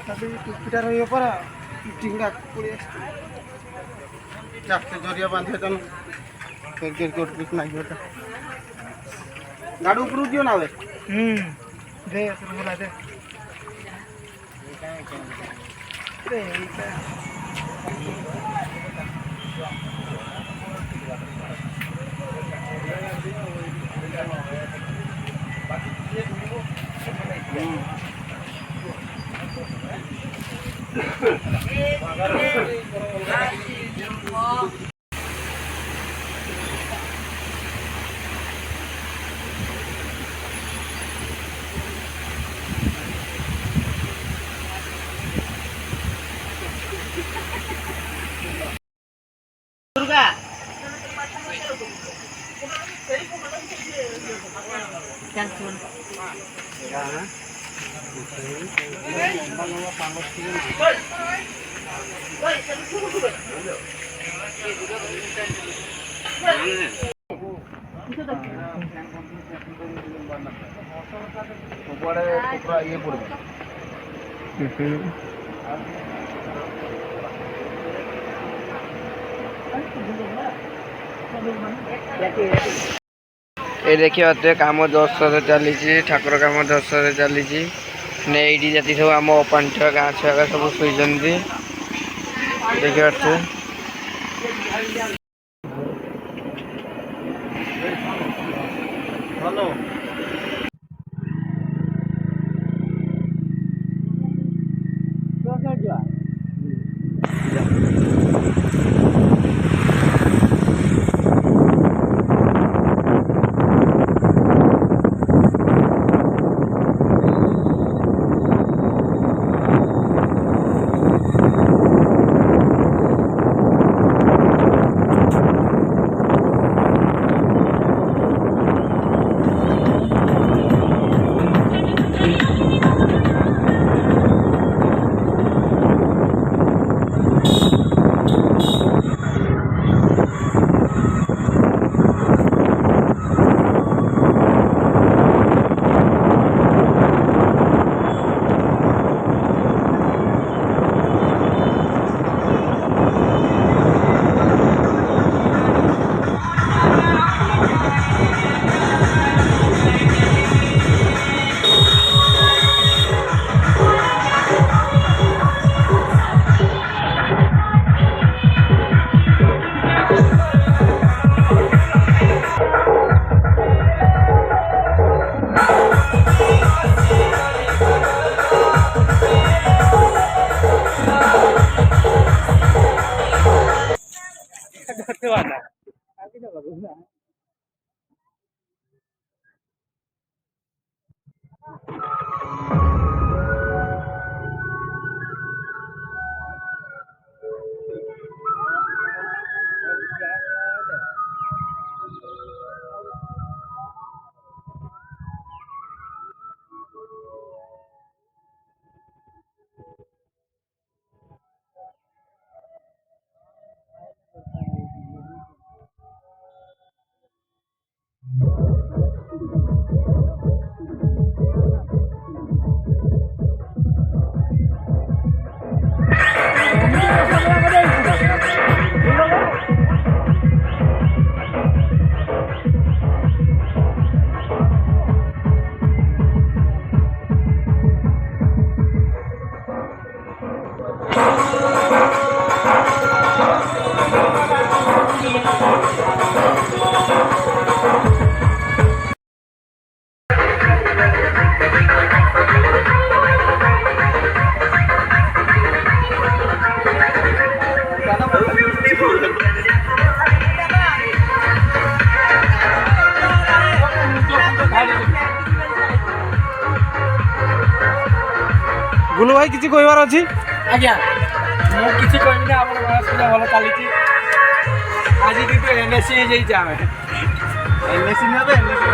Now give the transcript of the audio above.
टुपिटा रही पर टिंगा पड़ी जाते जरिया बांधे तन कोट ना गाड़ी ऊपर दियो ना दे बोला दे दुर्गा ये पड़े ये देखिए कम जोरसोर चली ठाकुर कम जोरसोर चली ये जाती सब आम पांठ गाँ छुआ सब शुई देखिए गुलू भाई किसी कहबार अच्छी आज्ञा मुझे कहबी ना आप गणेश पूजा भल चली आज কিন্তু एनएससी हो जाइए एनएससी ना एनएससी